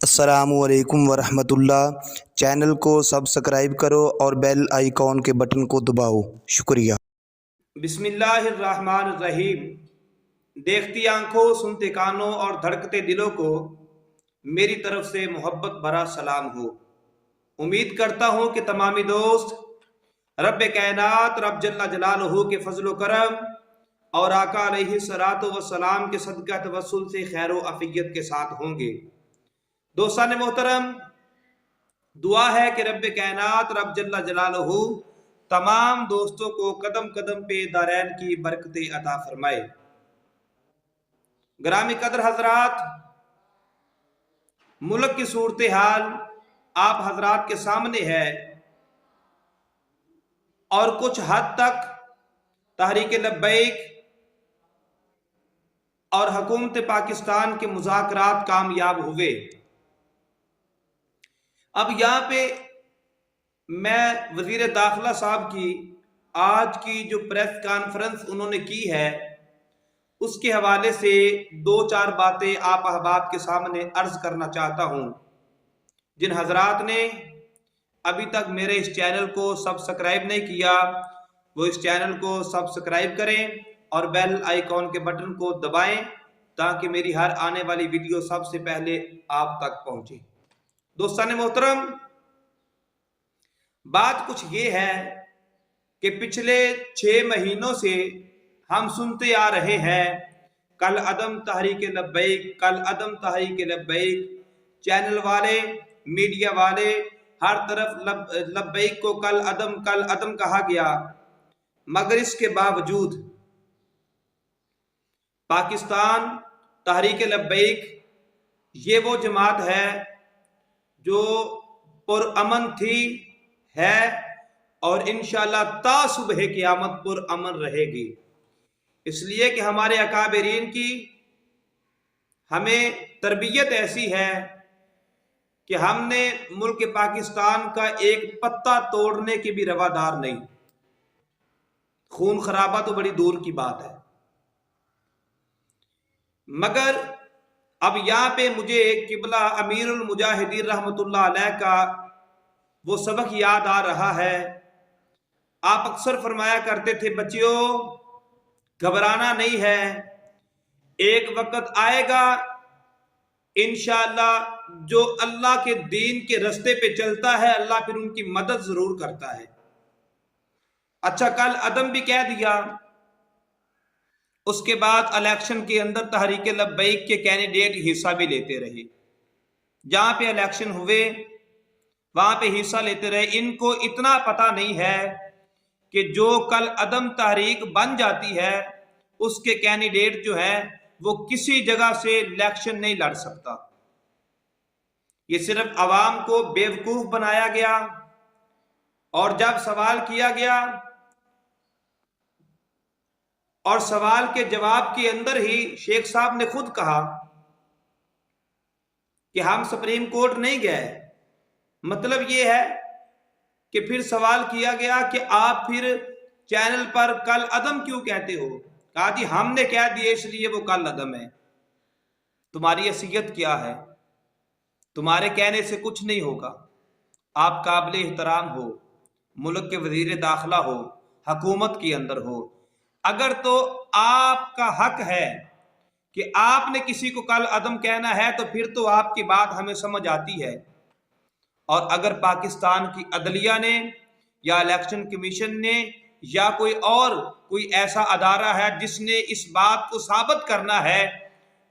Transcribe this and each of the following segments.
السلام علیکم ورحمۃ اللہ۔ چینل کو سبسکرائب کرو اور بیل آئیکن کے بٹن کو دباؤ۔ شکریہ۔ بسم اللہ الرحمن الرحیم۔ دیکھتی آنکھوں، سنتے کانوں اور دھڑکتے دلوں کو میری طرف سے محبت بھرا سلام ہو۔ امید کرتا ہوں کہ تمامی دوست رب کائنات رب جل جلالہ کے فضل و کرم اور آقا علیہ الصلوۃ والسلام کے صدقہ توسل سے خیر و عافیت کے ساتھ ہوں گے۔ دوستان محترم، دعا ہے کہ رب کائنات رب جل جلالہ تمام دوستوں کو قدم قدم پہ دارین کی برکتیں عطا فرمائے۔ گرامی قدر حضرات، ملک کی صورتحال آپ حضرات کے سامنے ہے اور کچھ حد تک تحریک لبیک اور حکومت پاکستان کے مذاکرات کامیاب ہوئے۔ اب یہاں پہ میں وزیر داخلہ صاحب کی آج کی جو پریس کانفرنس انہوں نے کی ہے اس کے حوالے سے دو چار باتیں آپ احباب کے سامنے عرض کرنا چاہتا ہوں۔ جن حضرات نے ابھی تک میرے اس چینل کو سبسکرائب نہیں کیا وہ اس چینل کو سبسکرائب کریں اور بیل آئیکن کے بٹن کو دبائیں تاکہ میری ہر آنے والی ویڈیو سب سے پہلے آپ تک پہنچے۔ دوستان محترم، بات کچھ یہ ہے کہ پچھلے 6 مہینوں سے ہم سنتے آ رہے ہیں کل عدم تحریک لبیک، کل عدم تحریک لبیک۔ چینل والے، میڈیا والے ہر طرف لبیک کو کل عدم کہا گیا، مگر اس کے باوجود پاکستان تحریک لبیک یہ وہ جماعت ہے جو پرامن تھی، ہے اور انشاءاللہ تا صبح قیامت پرامن رہے گی۔ اس لیے کہ ہمارے اکابرین کی ہمیں تربیت ایسی ہے کہ ہم نے ملک پاکستان کا ایک پتا توڑنے کی بھی روادار نہیں۔ خون خرابہ تو بڑی دور کی بات ہے، مگر اب یہاں پہ مجھے قبلہ امیر المجاہدین رحمۃ اللہ علیہ کا وہ سبق یاد آ رہا ہے۔ آپ اکثر فرمایا کرتے تھے بچیوں گھبرانا نہیں ہے، ایک وقت آئے گا انشاءاللہ جو اللہ کے دین کے رستے پہ چلتا ہے اللہ پھر ان کی مدد ضرور کرتا ہے۔ اچھا، کل عدم بھی کہہ دیا، اس کے بعد الیکشن کے اندر تحریک لبیک کے کینڈیڈیٹ حصہ بھی لیتے رہے، جہاں پہ الیکشن ہوئے وہاں پہ حصہ لیتے رہے۔ ان کو اتنا پتہ نہیں ہے کہ جو کل عدم تحریک بن جاتی ہے اس کے کینڈیڈیٹ جو ہے وہ کسی جگہ سے الیکشن نہیں لڑ سکتا۔ یہ صرف عوام کو بیوقوف بنایا گیا، اور جب سوال کیا گیا اور سوال کے جواب کے اندر ہی شیخ صاحب نے خود کہا کہ ہم سپریم کورٹ نہیں گئے۔ مطلب یہ ہے کہ پھر سوال کیا گیا کہ آپ پھر چینل پر کل عدم کیوں کہتے ہو؟ کہا جی ہم نے کہہ دیا اس لیے وہ کل عدم ہے۔ تمہاری حیثیت کیا ہے؟ تمہارے کہنے سے کچھ نہیں ہوگا۔ آپ قابل احترام ہو، ملک کے وزیر داخلہ ہو، حکومت کے اندر ہو، اگر تو آپ کا حق ہے کہ آپ نے کسی کو کل عدم کہنا ہے تو پھر تو آپ کی بات ہمیں سمجھ آتی ہے۔ اور اگر پاکستان کی عدلیہ نے یا الیکشن کمیشن نے یا کوئی ایسا ادارہ ہے جس نے اس بات کو ثابت کرنا ہے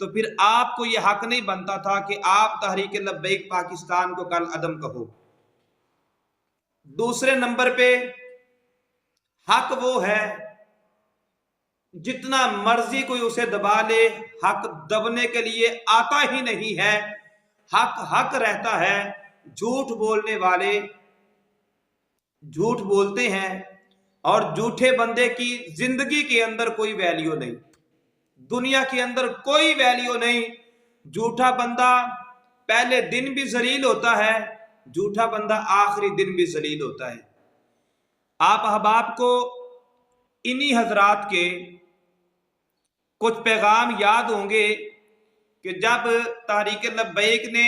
تو پھر آپ کو یہ حق نہیں بنتا تھا کہ آپ تحریک لبیک پاکستان کو کل عدم کہو۔ دوسرے نمبر پہ حق وہ ہے جتنا مرضی کوئی اسے دبا لے، حق دبنے کے لیے آتا ہی نہیں ہے۔ حق رہتا ہے۔ جھوٹ بولنے والے جھوٹ بولتے ہیں اور جھوٹے بندے کی زندگی کے اندر کوئی ویلیو نہیں، دنیا کے اندر کوئی ویلیو نہیں۔ جھوٹا بندہ پہلے دن بھی ذلیل ہوتا ہے، جھوٹا بندہ آخری دن بھی ذلیل ہوتا ہے۔ آپ احباب کو انہی حضرات کے کچھ پیغام یاد ہوں گے کہ جب تحریک لبیک نے